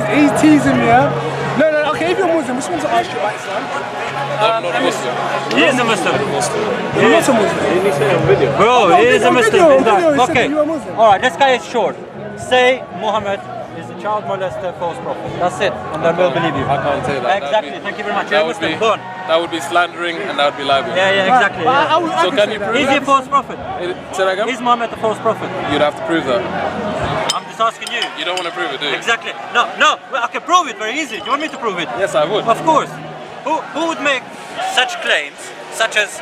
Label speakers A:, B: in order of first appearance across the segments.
A: he's teasing me, yeah? No, okay, if you're Muslim, which one's to ask you about Islam?
B: I'm not a Muslim.
C: He is a Muslim.
A: You're not a Muslim.
C: Bro, he is a Muslim.
A: Okay.
C: Alright, this guy is short. Say Muhammad is a child molester, false prophet. That's it. And then we'll believe you.
B: I can't say that.
C: Exactly. Thank you very much. You're a Muslim. Go on.
B: That would be slandering and that would be libel.
C: Yeah, exactly. Yeah.
B: So can you prove
C: Is he a false prophet?
B: Say that again?
C: Is Muhammad a false prophet?
B: You'd have to prove that.
C: I'm just asking you.
B: You don't want to prove it, do you?
C: Exactly. No. Well, I can prove it very easy. Do you want me to prove it?
B: Yes, I would.
C: Of course. Who would make such claims, such as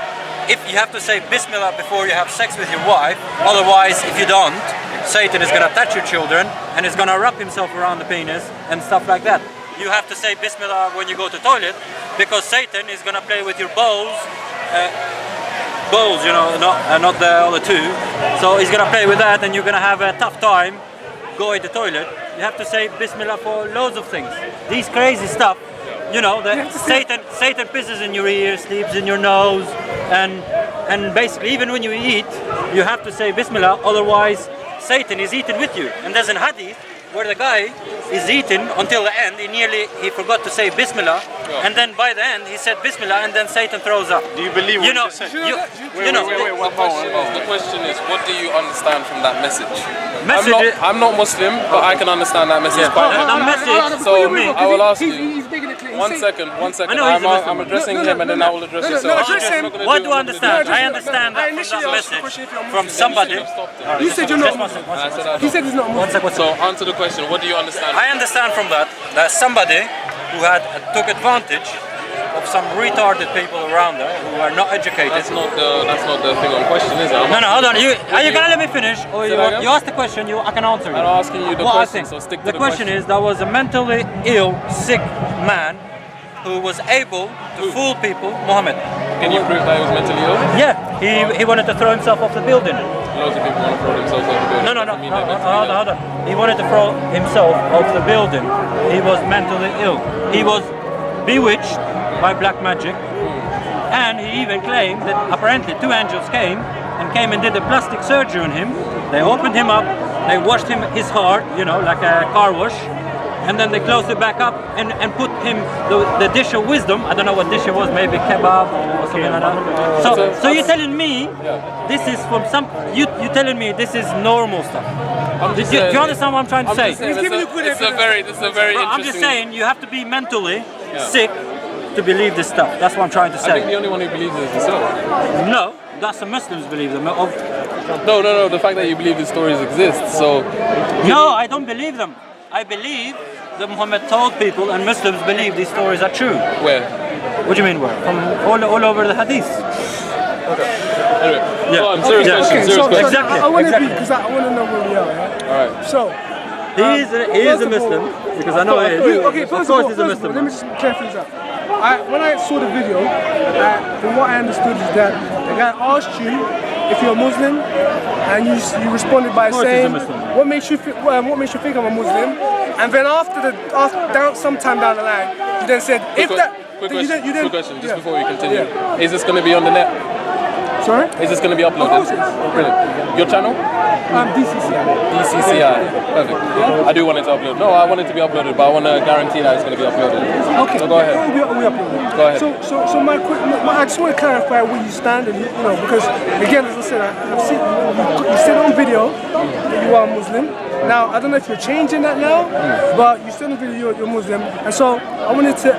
C: if you have to say Bismillah before you have sex with your wife, otherwise if you don't, Satan is going to touch your children and is going to wrap himself around the penis and stuff like that. You have to say Bismillah when you go to toilet because Satan is going to play with your bowls, you know, not the other two. So he's going to play with that and you're going to have a tough time going to the toilet. You have to say Bismillah for loads of things. These crazy stuff, you know, Satan pisses in your ear, sleeps in your nose, and basically even when you eat, you have to say Bismillah, otherwise Satan is eating with you. And there's an hadith where the guy is eating until the end, he forgot to say Bismillah, and then by the end he said Bismillah, and then Satan throws up.
D: Do you believe what you said?
B: The question is, what do you understand from that message?
C: I'm
B: not Muslim, but I can understand that message quite well. So I will ask you. One second. I'm addressing him, and then I will address yourself.
C: What do I understand? I understand that from that message from somebody.
A: You said you're not Muslim. He said he's not Muslim.
B: So answer the question. What do you understand?
C: I understand from that somebody who took advantage of some retarded people around there who are not educated.
B: That's not the thing on question, is it?
C: No, hold on. Are you gonna let me finish? Or you ask the question, I can answer you.
B: I'm asking you the question, so stick to the question.
C: The question is, there was a mentally ill, sick man who was able to fool people, Muhammad.
B: Can you prove that he was mentally ill?
C: Yeah, he wanted to throw himself off the building.
B: Loads of people want to throw themselves off the building.
C: No, hold on. He wanted to throw himself off the building. He was mentally ill. He was bewitched by black magic, and he even claimed that apparently two angels came and did a plastic surgery on him. They opened him up, they washed his heart, you know, like a car wash, and then they closed it back up and put him the dish of wisdom. I don't know what dish it was, maybe kebab or something like that. So you're telling me this is from you're telling me this is normal stuff. Do you understand what I'm trying to say?
B: This is a very interesting.
C: I'm just saying you have to be mentally sick to believe this stuff. That's what I'm trying to say.
B: I think the only one who believes it is yourself.
C: No, that's the Muslims believe them.
B: No. The fact that you believe these stories exist. So.
C: No, I don't believe them. I believe that Muhammad told people, and Muslims believe these stories are true.
B: Where?
C: What do you mean where? From all over the hadith.
B: Okay. Anyway, serious question.
C: Exactly.
A: I want to be, because I want to know where we are. Yeah?
B: All right.
A: So.
C: He is a Muslim, because I know he is.
A: Okay,
C: of course he's a Muslim.
A: Let me just clear things up. When I saw the video, from what I understood is that the guy asked you if you're a Muslim, and you responded by saying, "What makes you think I'm a Muslim?" And then sometime down the line, you then said,
B: Quick question, just before we continue. Is this going to be on the net?
A: Sorry?
B: Is this going to be uploaded? Brilliant. Your channel?
A: DCCI.
B: DCCI. Perfect. I do want it to upload. No, I want it to be uploaded, but I want to guarantee that it's going to be uploaded.
A: Okay.
B: So go ahead.
A: We upload.
B: Go ahead.
A: So I just want to clarify where you stand, and because again, as I said, I've seen you said on video that you are Muslim. Now I don't know if you're changing that now, but you said on video you're Muslim, and so I wanted to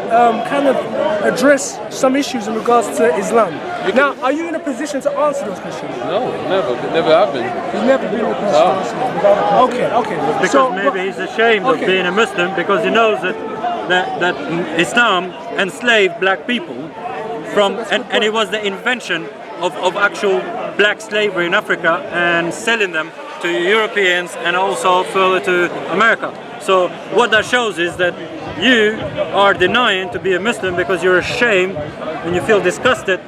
A: kind of address some issues in regards to Islam. Now, are you in a position to answer those questions?
B: No, never have been.
A: You've never been in a position to answer them. Okay.
C: Because maybe he's ashamed of being a Muslim because he knows that Islam enslaved black people and it was the invention of actual black slavery in Africa and selling them to Europeans and also further to America. So what that shows is that you are denying to be a Muslim because you're ashamed and you feel disgusted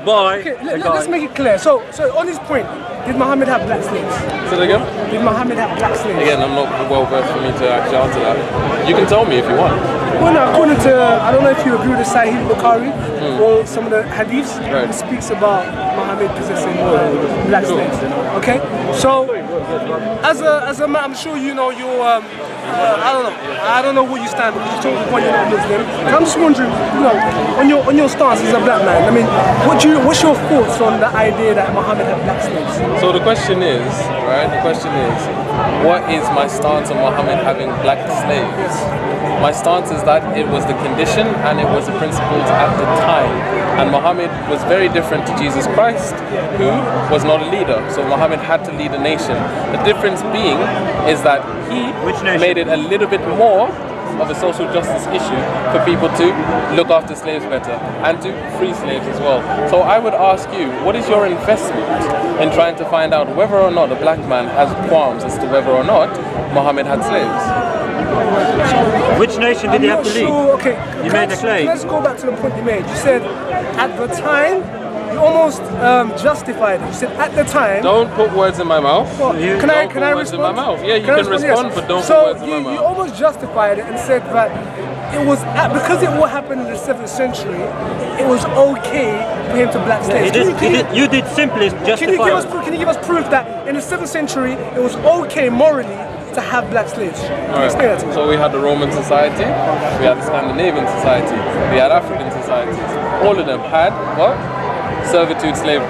C: by
A: let's make it clear. So on this point, did Muhammad have black slaves?
B: Say that again?
A: Did Muhammad have black slaves?
B: Again, I'm not well versed for me to actually answer that. You can tell me if you want.
A: Well, no, according to, I don't know if you agree with the Sahih Bukhari or some of the hadiths, it speaks about Muhammad possessing black slaves. Okay, so as a man, I'm sure you know your I don't know where you stand because you talk about you're not Muslim. But I'm just wondering, you know, on your stance as a black man. I mean, what's your thoughts on the idea that Muhammad had black slaves?
B: So the question is, right? The question is, what is my stance on Muhammad having black slaves? My stance is that it was the condition and it was the principles at the time. And Muhammad was very different to Jesus Christ, who was not a leader. So Muhammad had to lead a nation. The difference being is that he made it a little bit more of a social justice issue for people to look after slaves better and to free slaves as well. So I would ask you, what is your investment in trying to find out whether or not a black man has qualms as to whether or not Muhammad had slaves?
C: Which nation did he have to lead?
A: Okay,
C: You made a claim.
A: Let's go back to the point you made. You said at the time, you almost justified it. You said at the time.
B: Don't put words in my mouth.
A: Well, can I
B: Don't put words in my
A: respond?
B: mouth. Yeah, you
A: I
B: can respond, but don't put words in my mouth.
A: You almost justified it and said that it was because it all happened in the 7th century. It was okay for him to black slaves.
C: You did simply justify it.
A: Can you give us proof that in the 7th century it was okay morally to have black slaves? Explain that to me.
B: So we had the Roman society, we had the Scandinavian society, we had African societies. All of them had what? Servitude, slavery.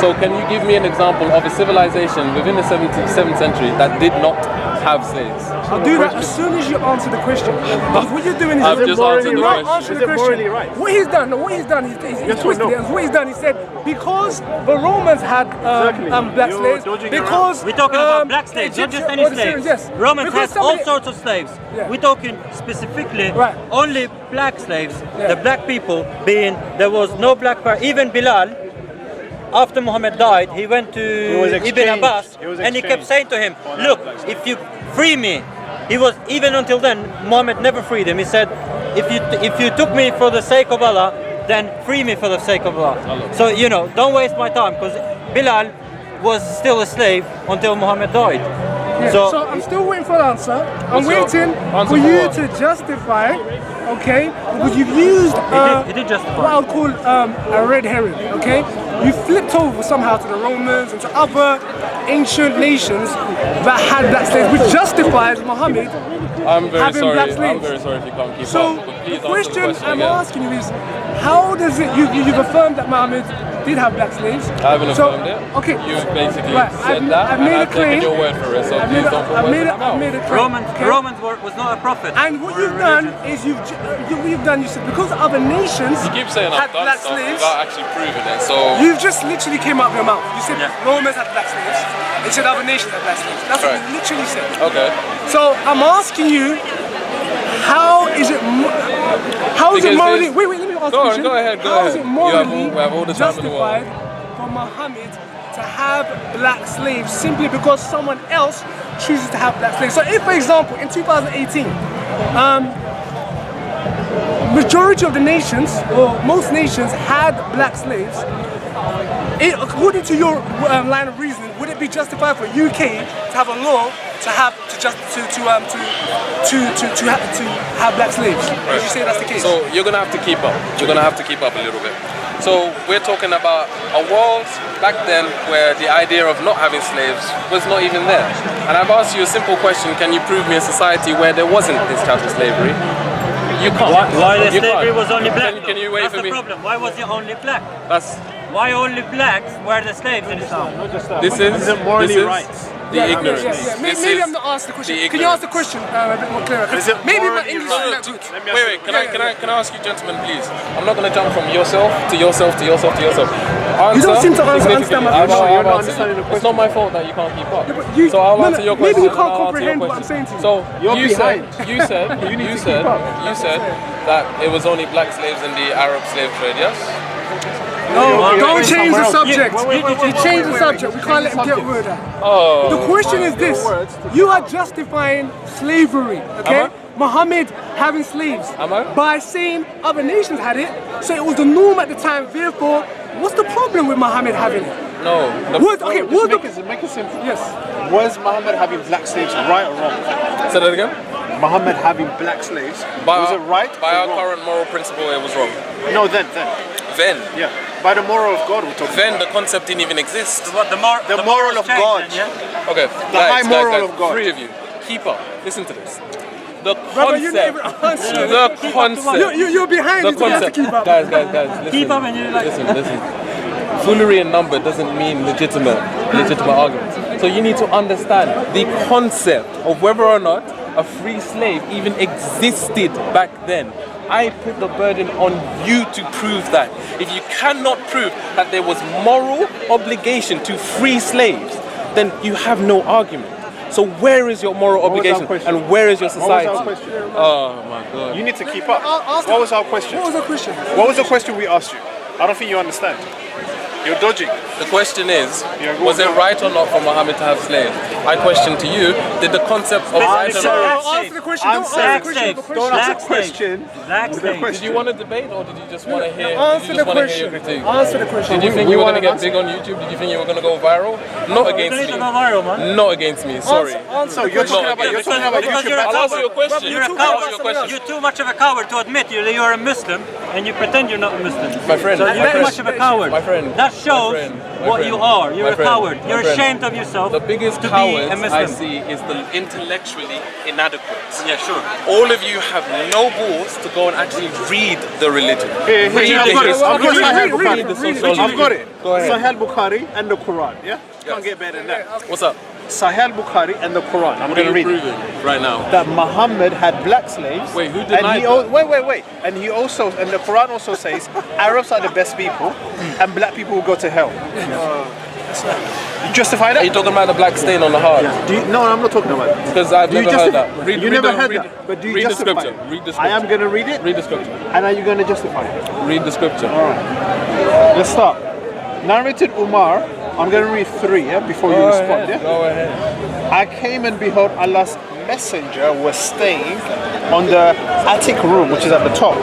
B: So can you give me an example of a civilization within the 7th century that did not have slaves?
A: I'll do that as soon as you answer the question. Because what you're doing is
B: I've just answered the question.
A: Answer the question. What he's done, he's twisted it. What he's done, he said, because the Romans had black slaves, because
C: We're talking about black slaves, not just any slaves.
A: Yes.
C: Romans
A: Because
C: had all
A: somebody-
C: sorts of slaves.
A: Yeah.
C: We're talking specifically
A: Right.
C: only black slaves.
A: Yeah.
C: The black people being, there was no black part. Even Bilal, after Muhammad died, he went to Ibn Abbas and he kept saying to him, look, if you free me, he was, even until then, Muhammad never freed him. He said, if you took me for the sake of Allah, then free me for the sake of Allah. So, you know, don't waste my time, because Bilal was still a slave until Muhammad died.
A: Yeah, so I'm still waiting for the answer. I'm waiting for you to justify, okay? Because you've used
C: He did justify.
A: what I'll call a red herring, okay? You flipped over somehow to the Romans and to other ancient nations that had black slaves, which justifies Muhammad
B: I'm very
A: having black
B: sorry.
A: slaves.
B: I'm very sorry if you can't keep
A: So
B: up. But
A: the
B: please
A: question
B: answer the
A: I'm
B: question again.
A: asking you is, how does it? You've affirmed that Muhammad did have black slaves.
B: I haven't affirmed it.
A: Okay.
B: You've basically
A: Right,
B: said
A: I've
B: that,
A: made
B: and
A: a
B: I've
A: claim.
B: taken your word for it. So
A: I've
B: please
A: made a-
B: don't put
A: I've
B: words
A: made
B: in
A: a-
B: my
A: I've made
B: mouth.
A: a claim.
C: Romans,
A: okay?
C: Romans was not a prophet.
A: And what you've done is you've done, you said, because other nations
B: You keep saying
A: had
B: I've done
A: black
B: stuff
A: slaves,
B: without actually proving it. So
A: you've just literally came out of your mouth. You said
C: Yeah.
A: Romans had black slaves. You said other nations had black slaves. That's what
B: Right.
A: you literally said.
B: okay.
A: So I'm asking you, how is it
B: Because
A: morally?
B: there's-
A: Wait, let me ask
B: Go
A: you.
B: on, go ahead, go
A: How
B: ahead.
A: is it
B: We
A: morally
B: have all the time in the world.
A: justified for Muhammad to have black slaves simply because someone else chooses to have black slaves? So if, for example, in 2018, majority of the nations, or most nations, had black slaves, according to your line of reasoning, would it be justified for UK to have a law to have black slaves? Would you say that's the case?
B: So you're gonna have to keep up. You're gonna have to keep up a little bit. So we're talking about a world back then where the idea of not having slaves was not even there. And I've asked you a simple question: can you prove me a society where there wasn't this type of slavery? You can't.
C: Why the
B: You
C: slavery
B: can't.
C: was only black?
B: Can you wait
C: That's
B: for
C: the
B: me?
C: problem. Why was it only black?
B: That's
C: Why only blacks were the slaves in Islam?
B: this is the ignorance.
A: Maybe I'm not asking the question.
B: the
A: Can you ask the question a bit more clearer? Maybe my English is not good.
B: Wait, can I ask you, gentlemen, please? I'm not going to jump from yourself to yourself to yourself to yourself.
A: You don't seem to understand my
B: I've
A: question.
B: answered-
A: You're not
D: understanding the
B: It's not my fault that you can't keep up.
A: but you-
B: So I'll
A: no,
B: answer
A: no,
B: your
A: maybe
B: question.
A: you
B: and
A: can't
B: I'll answer your
A: comprehend what I'm
B: question.
A: saying to you.
B: So
D: You're
B: you said
D: behind.
B: you said that it was only black slaves in the Arab slave trade, yes?
A: No, don't change the
D: else.
A: subject.
C: Wait,
A: You change the subject. We can't let him get word out.
B: Oh.
A: The question is this: you are justifying slavery, okay?
B: Am
A: Muhammad having slaves
B: Am I?
A: by saying other nations had it, so it was the norm at the time. Therefore, what's the problem with Muhammad having it?
B: No.
A: What? Okay, what the?
D: Make it simple.
A: Yes.
D: Was Muhammad having black slaves right or wrong?
B: Say that again?
D: Muhammad having black slaves, was it right
B: By
D: or
B: our
D: wrong?
B: current moral principle, it was wrong.
D: No, then.
B: Then?
D: Yeah. By the moral of God, we're talking.
B: Then the concept didn't even exist.
C: What the
D: The moral of
C: change
D: God.
C: then, yeah?
B: Okay,
D: The high moral of God.
B: Three of you, keep up. Listen to this. The
A: Brother, you
B: concept.
A: didn't even answer.
B: The concept.
A: You're behind.
B: The
A: You don't have to
B: concept.
A: keep up.
B: Guys, listen.
C: Keep up and you like-
B: Listen. Foolery in number doesn't mean legitimate arguments. So you need to understand the concept of whether or not a free slave even existed back then. I put the burden on you to prove that. If you cannot prove that there was moral obligation to free slaves, then you have no argument. So where is your moral
D: What was our
B: obligation
D: question?
B: and where is your
D: What was
B: society?
D: our question?
B: Oh my God.
D: You need to keep up.
A: Ask
D: What was our question?
A: What was the question?
D: What was the question we asked you? I don't think you understand. You're dodging.
B: The question is,
D: Yeah, go
B: was it
D: on.
B: right or not for Muhammad to have slaves? I question to you, did the concept of right or not...
A: Answer the question.
D: I'm
A: Don't
D: saying-
A: answer the question.
C: Black
D: Don't
C: Black
D: ask a question.
C: Black
D: with a
C: slaves.
B: Did you want to debate or did you just want to hear,
A: Answer the
B: hear your
A: question.
B: critique?
A: Answer the question.
B: Did you think
D: We
B: you were going
D: wanna
B: to get big on YouTube? Did you think you were going to go viral? Not
C: You
B: against
C: need to
B: me.
C: go viral, man.
B: Not against me, sorry.
A: Answer
D: So
A: the
D: you're
A: question.
D: talking about
C: Because
D: YouTube.
C: you're a
B: I'll answer your
C: coward.
B: question.
C: You're a
B: I'll
C: coward.
B: answer your question.
C: You're too much of a coward to admit you're a Muslim and you pretend you're not a Muslim.
B: My friend,
C: So
B: my
C: you're too
B: friend.
C: much of a coward.
B: My friend,
C: That
B: my
C: shows
B: friend, my
C: what
B: friend,
C: you are. You're
B: my
C: a
B: friend,
C: coward.
B: my
C: You're
B: friend.
C: ashamed of yourself.
B: The biggest
C: to be a
B: cowards
C: Muslim.
B: I see is the intellectually inadequate.
C: Yeah, sure.
B: All of you have no balls to go and actually read the religion.
D: Here,
B: Read
D: I've
B: the
D: got it.
B: history.
D: I've got
A: Read it,
D: Sahih
A: read it,
D: Bukhari.
A: read it,
B: read it.
D: I've got it.
B: Go ahead.
D: Sahih Bukhari and the Quran. Yeah? Can't get better than that.
B: What's up?
D: Sahih Bukhari and the Quran. I'm
B: What are
D: going to
B: you
D: read it.
B: proving right now?
D: That Muhammad had black slaves.
B: Wait, who
D: and
B: denied
D: he
B: that?
D: Wait. And he also, and the Quran also says, Arabs are the best people, and black people will go to hell. You justify
B: Are you
D: that?
B: talking about the black stain on the heart?
D: No, I'm not talking about that.
B: Because I've
D: Do you
B: never heard
D: justify?
B: that. Read,
D: You
B: read
D: never
B: the,
D: heard
B: read,
D: that, but do you
B: read the
D: justify
B: scripture.
D: it?
B: Read the
D: I
B: scripture.
D: am going to read it,
B: Read the scripture.
D: and are you going to justify it?
B: Read the scripture.
D: Let's start. Narrated Umar. I'm going to read 3, yeah, before you
B: Go
D: respond.
B: ahead.
D: Yeah?
B: Go ahead.
D: I came and behold Allah's messenger was staying on the attic room, which is at the top,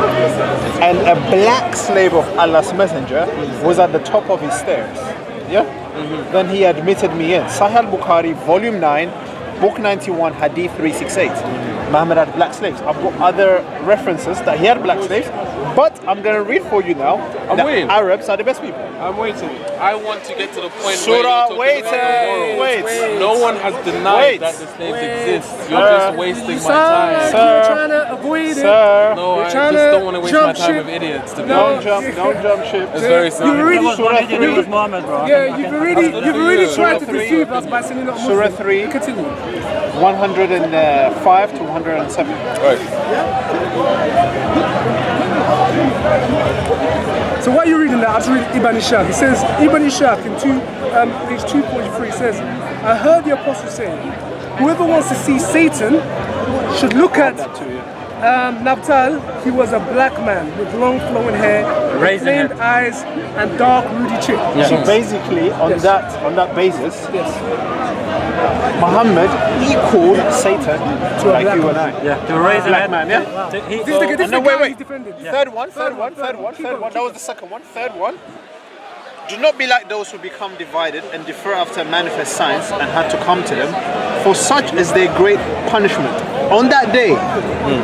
D: and a black slave of Allah's messenger was at the top of his stairs. Yeah. Then he admitted me in. Sahih al-Bukhari, volume 9, book 91, hadith 368. Muhammad had black slaves. I've got other references that he had black slaves, but I'm going to read for you now that
B: waiting.
D: Arabs are the best people.
B: I'm waiting. I want to get to the point
D: Surah,
B: where you're talking about the morals.
D: wait.
B: No one has denied
D: Wait.
B: that the slaves exist. You're just wasting my time.
D: Sir.
A: You're trying to avoid it.
D: Sir,
B: No, I
A: trying
B: just
A: to
B: don't want to waste my
A: jump
B: time
A: ship.
B: with idiots. To be
A: No.
B: honest,
D: don't jump ship.
B: it's very
A: You
B: simple.
A: really,
C: There was one idiot, it was Muhammad, bro.
A: yeah, you've already
B: Surah
A: tried to
D: 3.
A: deceive us by saying you're not
D: Surah
A: Muslim.
D: 3.
A: Continue.
D: 105 to 107.
B: Right.
A: So what are you reading now? I was reading Ibn Ishaq. It says, Ibn Ishaq in page 243 says, I heard the apostle saying, whoever wants to see Satan should look at Nabtal. He was a black man with long flowing hair,
C: Raisin
A: inflamed
C: head.
A: eyes, and dark ruddy cheek.
D: So basically, on that basis, Muhammad equaled Satan like
A: black
D: you and I.
C: Yeah, to raise
D: Black
C: a
D: man, yeah?
A: This is the
D: No,
A: guy
D: wait.
A: he's defended.
D: Third one. That was the second one. Third one. Do not be like those who become divided and defer after manifest signs and had to come to them, for such is their great punishment. On that day,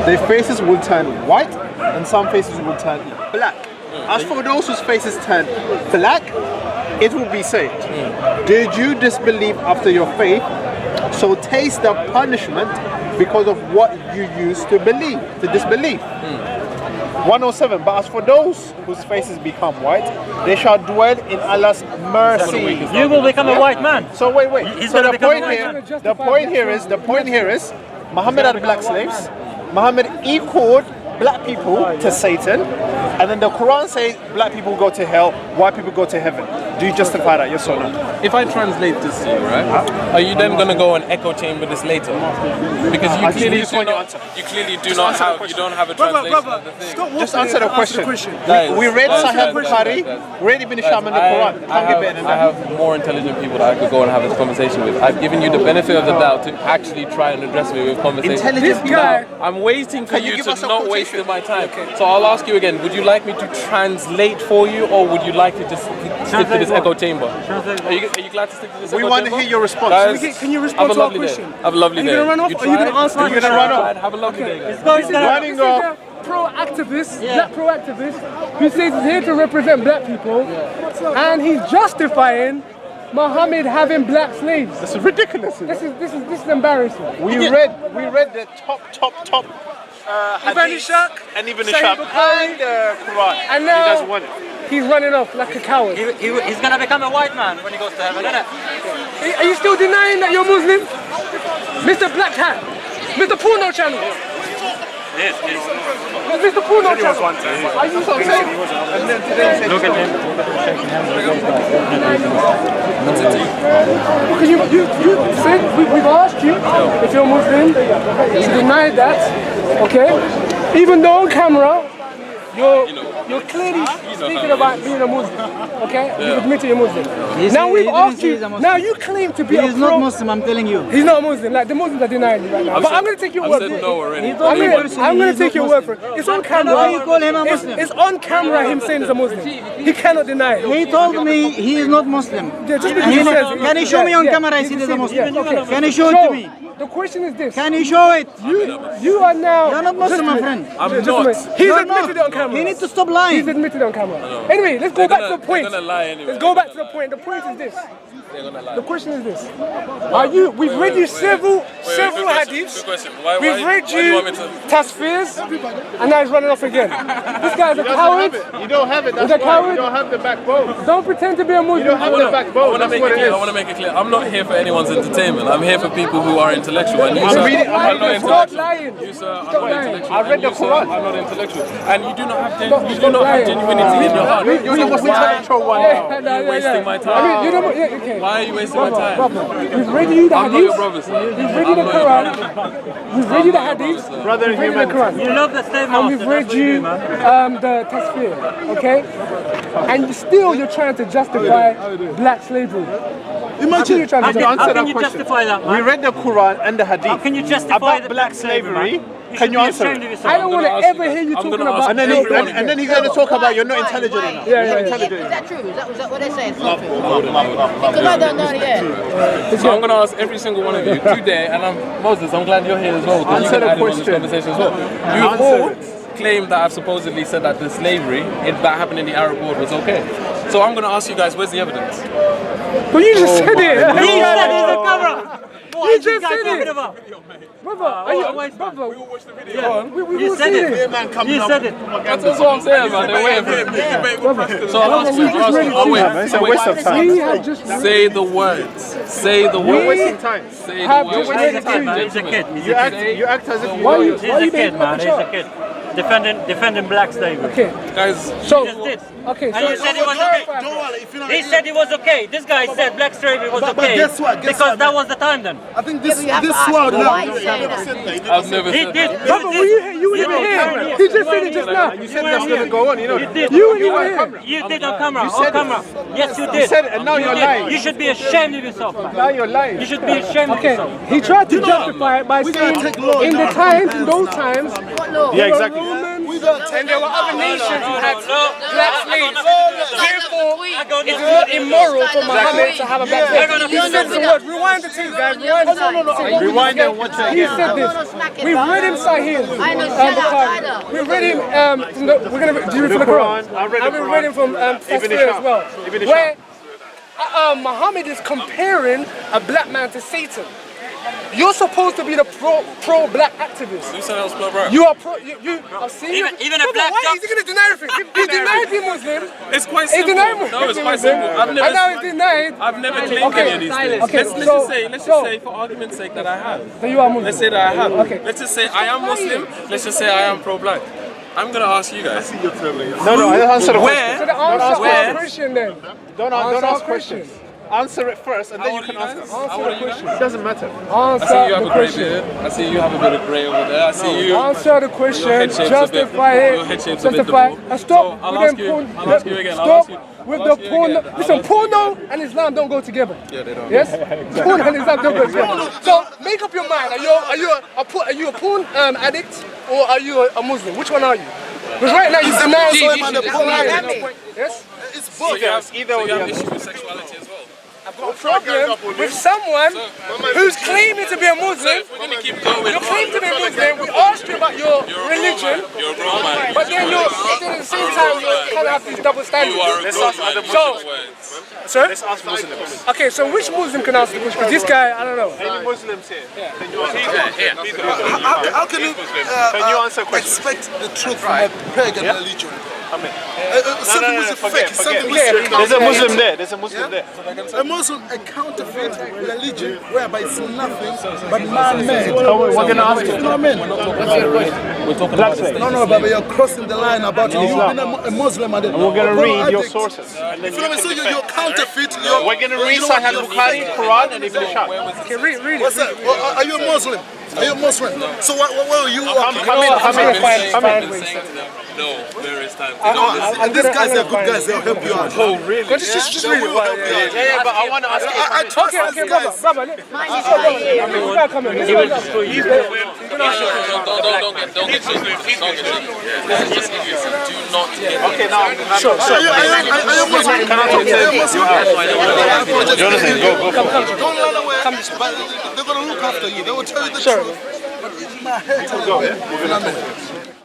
D: their faces will turn white and some faces will turn black. As for those whose faces turn black, it will be said, did you disbelieve after your faith? So taste the punishment because of what you used to believe, to disbelieve. 107. But as for those whose faces become white, they shall dwell in Allah's mercy.
C: You will become a white man.
D: So wait.
C: He's
D: So
C: gonna
D: the
C: become
D: point
C: a white
D: here,
C: man.
D: the point here is, Muhammad had black slaves. Muhammad equaled black people to Satan, and then the Quran says black people go to hell, white people go to heaven. Do you justify that? Yes or no?
B: If I translate this to you, right, are you then going to go and echo chamber this later? Because
D: I
B: you
D: just
B: clearly
D: want
B: do not have, you don't have a translation of the thing.
A: Stop
D: Just
A: walking
D: answer the
A: and
D: question.
B: Guys,
D: We read
B: guys,
D: Sahih
B: guys,
D: Bukhari,
B: guys.
D: read Ibn Hisham and the Quran. Can't get better than
B: I
D: that.
B: have more intelligent people that I could go and have this conversation with. I've given you the benefit of the doubt to actually try and address me with conversation.
D: Intelligent
A: This guy-
B: Now, I'm waiting for
D: Can you
B: you
D: give
B: to
D: us a
B: not
D: quotation?
B: waste my time. So I'll ask you again, would you like me to translate for you or would you like to just stick to this
C: Translate
B: echo
C: what?
B: chamber?
C: Translate
B: Are you glad to stick to this
D: We
B: echo
D: want to
B: chamber?
D: hear your response.
B: Guys,
A: Can you
B: have
A: respond
B: a
A: to our
B: lovely day.
A: question?
B: Have a lovely
A: Are
B: day.
A: you gonna run off or are you gonna
B: tried?
A: answer
D: Are you gonna run off?
B: Have a lovely day, guys.
C: It's going to
D: Running off.
A: pro-activist, black pro-activist, who says he's here to represent black people, and he's justifying Muhammad having black slaves.
D: This is ridiculous.
A: This is embarrassing.
D: We read the top
A: Ibn
D: hadith
A: Ishaq,
D: and Ibn
A: Sahih
D: Ishaq
A: Bukhari,
D: and the Quran.
A: and
D: He
A: now
D: doesn't want it.
A: he's running off like a coward.
C: He's gonna become a white man when he goes to heaven, isn't it?
A: Are you still denying that you're Muslim? Mr. Black Hat, Mr. Porno Channel.
C: Yes.
A: Mr. Porno Channel. Are you so saying?
C: Look at him.
A: Because you said, we've asked you if you're Muslim, you denied that, okay? Even though on camera, you're clearly speaking about being a Muslim, okay? You've admitted you're Muslim. Now we've asked you, now you claim to be a pro.
E: He's not Muslim, I'm telling you.
A: He's not Muslim, like the Muslims are denying you right now. But I'm going to take your word for it.
B: no already.
A: I'm going to take your word for it. It's on camera.
E: Why you call him a Muslim?
A: It's on camera him saying he's a Muslim. He cannot deny it.
E: He told me he is not Muslim.
A: Yeah, just because he says it.
E: Can you show me on camera
A: you
E: he
A: can
E: is
A: see
E: a
A: it,
E: Muslim?
A: yeah, okay.
E: Can you show it
A: So,
E: to me?
A: the question is this.
E: Can you show it?
A: You are now...
E: You're not Muslim, my friend.
B: I'm
A: Just a
B: not.
A: minute. He's
E: You're
A: admitted it on camera.
E: You need to stop
A: He's
E: lying.
A: admitted it on camera. Anyway, let's go back to the point.
B: They're gonna lie anyway.
A: Let's go back to the point. The point is this.
B: They're gonna lie.
A: The question is this. Are you... We've read you several
B: Good
A: hadiths.
B: question. Why
A: We've read
B: do you want me
A: you
B: to?
A: tasfirs, and now he's running off again. This guy's a coward.
D: You don't have it.
A: He's
D: That's
A: a
D: why.
A: coward.
D: You don't have the backbone.
A: Don't pretend to be a Muslim.
D: You don't have the
B: I
D: backbone.
B: want to
D: That's
B: make
D: what
B: it
D: it
B: clear. I
D: is.
B: want to make it clear. I'm not here for anyone's entertainment. I'm here for people who are intellectual. And you,
D: I'm
B: sir,
D: reading- I'm
B: are not
A: Stop
B: intellectual.
A: lying.
B: You, sir, are
A: Stop
B: not
A: lying.
B: intellectual.
D: I read
B: And
D: the
B: you, sir,
D: Quran.
B: are not intellectual. And you do not have
A: Stop
B: genuinity in your heart.
A: lying.
D: You're the most intellectual one
A: Yeah,
D: now.
A: yeah, yeah,
B: wasting
A: yeah.
B: my time.
A: I mean, you know, yeah, okay.
B: Why are you wasting my time?
A: Brother, we've read you the
B: I'm not your
A: hadiths.
B: brother, sir.
A: We've read you the Quran. We've read you the hadiths.
D: Brother
A: We've read you the
D: humanity.
A: Quran.
C: You love the slave
A: And
C: master.
A: we've
C: That's
A: read
C: what you
A: you
C: do, man.
A: the tasfir, okay? And still you're trying to justify black slavery. Imagine you're trying to
D: To
C: How
D: answer
C: can
D: that
C: you
D: question,
C: justify that,
D: we
C: man?
D: read the Quran and the Hadith.
C: How can you justify
D: about
C: the
D: black slavery?
C: man?
D: Can you
C: should be
D: answer
C: ashamed
D: it?
C: of yourself.
A: I don't want to
B: gonna ask
A: ever
B: you
A: hear you
B: that. I'm
A: talking
B: gonna
A: about...
B: ask
D: And then, and then he's going to talk about you're not intelligent enough.
A: Yeah,
D: You're not
A: yeah, yeah.
D: intelligent
F: Is
D: enough.
F: that true? Is that what they say? It's not true. Because I don't know yet.
B: So I'm going to ask every single one of you today, and Moses, I'm glad you're here as well. because you
D: Answer
B: can
D: the
B: add in on this
D: question.
B: conversation as well. You've all claimed that I've supposedly said that the slavery that happened in the Arab world was okay. So I'm going to ask you guys, where's the evidence?
A: But you just said it.
C: He said he's a camera. What
A: You
C: is this
A: just
C: guy
A: said
C: talking
A: it.
C: about?
A: Brother, are you...
C: wait,
A: Brother,
B: We
A: we
C: You
A: will
C: said
A: see
C: it.
A: it.
C: You said it.
B: That's what I'm saying, man. They're waiting for it. So I'll ask you.
A: just read it
B: I'll
A: to
B: wait.
A: you.
D: It's a waste of time.
A: We have just...
B: Say the words. Say the
A: We
B: words.
D: Wasting time.
B: Say
A: have
B: the words.
A: just
C: He's
A: read
C: a
A: it to
C: kid, man.
A: you.
C: He's a kid. He's
D: You
C: a
D: act,
C: kid.
D: you act as if you
A: Why
D: know
A: you...
D: yourself.
C: He's
A: Why
C: a
A: you
C: kid,
A: making up
C: man.
A: the
C: He's a
A: charge?
C: kid. Defending black slavery.
A: Okay,
B: Guys,
A: so...
C: He just did.
A: Okay,
C: And you said it was okay. He said it was okay. This guy said black slavery was okay.
G: guess what?
C: Because that was the time then.
G: I think
F: Yeah,
G: this
F: but you have to ask
G: sword
F: him
G: now.
F: why he's saying that.
B: I've never
C: He
B: said
C: did.
B: that.
A: Brother, were you here? You weren't even here. He just said it just now.
D: You said that's going to go on, you know.
C: You did.
A: You were here.
C: You did on camera.
D: You said
C: On camera. Yes, you did.
D: You said it, and now
C: You
D: you're
C: did.
D: lying.
C: You should be ashamed of yourself, man.
D: Now you're lying.
C: You should be ashamed of
A: Okay,
C: yourself.
A: he tried to justify it by
G: We
A: saying
G: gotta take law
A: in
G: in
A: the
G: our
A: times, in
G: hands
A: those
G: now.
A: times,
F: What law?
D: Yeah, exactly.
A: Romans,
G: We got
A: and there were other nations who had black slaves. Therefore,
C: I got
A: it is not immoral for Muhammad to have a black slave.
C: Yeah.
A: He said the word. Rewind the tape, guys. Rewind the tape.
D: Rewind and watch it
A: He
D: again.
A: said this. We've read him Sahih.
F: I know shut up either.
A: We've read him. We're gonna do it from the Quran.
D: I read the
A: And we've
D: Quran.
A: read him from
D: Ibn
A: Tafsir
D: Ishaq.
A: as well.
D: Ibn Ishaq.
A: Where Muhammad is comparing a black man to Satan. You're supposed to be the pro-black activist.
B: Who said I was pro-bro?
A: You are pro. I've seen
C: Even-
A: you.
C: even a
A: Brother,
C: black
A: why
C: job-
A: is he gonna deny everything? He denied being Muslim.
B: It's quite
A: He
B: simple.
A: denied
B: No, it's
A: being
B: quite
A: Muslim.
B: simple. I've
A: And now
B: never,
A: he's denied.
B: I've never claimed
A: Okay,
B: any of these things.
A: okay,
B: Let's
A: so-
B: just
A: so-
B: say, for argument's sake, that I have.
A: that you are Muslim.
B: Let's say that I have.
A: Okay.
B: Let's just say I am Muslim. Let's just say I am pro-black. I'm gonna ask you guys.
D: No, answer the
B: Where?
A: So
D: question.
A: the answer
B: Where?
A: is Christian then.
D: Don't
A: Answer
D: ask
A: the
D: questions. Answer it first, and then you
B: old
D: can
B: are you
D: ask
B: guys?
D: us.
B: How old are you guys?
D: It doesn't matter.
B: I see you
A: Answer
B: have
A: the
B: a grey
A: question.
B: beard. I see you have a bit of grey over there. I see you.
A: Answer the
B: Your
A: question.
B: head shape's a bit-
A: Justify
B: your head
A: it.
B: shape's a bit
A: Justify.
B: double.
A: And stop
B: So I'll
A: with
B: ask
A: them
B: you-
A: porn.
B: I'll ask you again, I'll
A: Stop
B: ask you-
A: with
B: I'll
A: the
B: ask you
A: porno.
B: again, I'll
A: Listen,
B: ask you.
A: porno and Islam don't go together.
B: Yeah, they don't.
A: Yes? Porn and Islam don't go together. So make up your mind. Are you a porn addict or are you a Muslim? Which one are you? Because right now you deny
G: so am I the porn
A: Islam.
G: addict.
A: Yes?
G: It's
B: So
G: both.
B: you have
D: Either or
B: so you
D: the
B: have
D: other.
B: issues with sexuality as well.
A: I've got a problem with someone who's claiming to be a Muslim.
B: We're gonna keep going.
A: You claim to be a Muslim. We asked you about your religion,
B: You're a grown man.
A: but then at the same time you kind of have these double standards.
B: You are a
D: Let's
B: grown
D: ask other
B: man.
A: So-
B: Words.
A: Sir?
D: Let's ask Muslims.
A: Okay, so which Muslim can answer the question? Because this guy, I don't know.
D: Any Muslims here? Can you answer?
G: How can you
D: Can you answer a question?
G: expect the truth from a pagan religion?
D: Amen.
G: Something was
D: Forget.
G: fake. Something was
D: There's a Muslim there. There's a Muslim there.
G: a Muslim, a counterfeit religion whereby it's nothing but man-made.
D: We're gonna ask
G: You
D: you.
G: know what I mean?
B: We're talking about the
G: No, no, but you're crossing the line about you've been a Muslim and
D: We're gonna read your sources.
G: You know what I mean? So you're counterfeit.
D: We're gonna read Sahih al-Bukhari, Quran, and Ibn Ishaq.
A: Okay, read it.
G: What's that? Are you a Muslim? Are you a Muslim? So where are you walking?
D: Come in.
A: Find ways.
B: No, there is time.
G: And these guys are good guys. They'll help you out.
D: Oh, really?
A: Just read it.
D: Yeah, but I want to ask you.
G: I trust
A: Okay,
G: these guys.
A: brother. You gotta come in.
C: He will destroy you.
B: Don't get too Just do not get
D: Okay, now.
G: Are you a Muslim?
D: Can I talk to
G: Are you a
D: you?
G: Muslim?
D: Jonathan, go.
G: Don't run away. But they're going to look after you. They will tell you the truth. But in my head,
D: Go, yeah?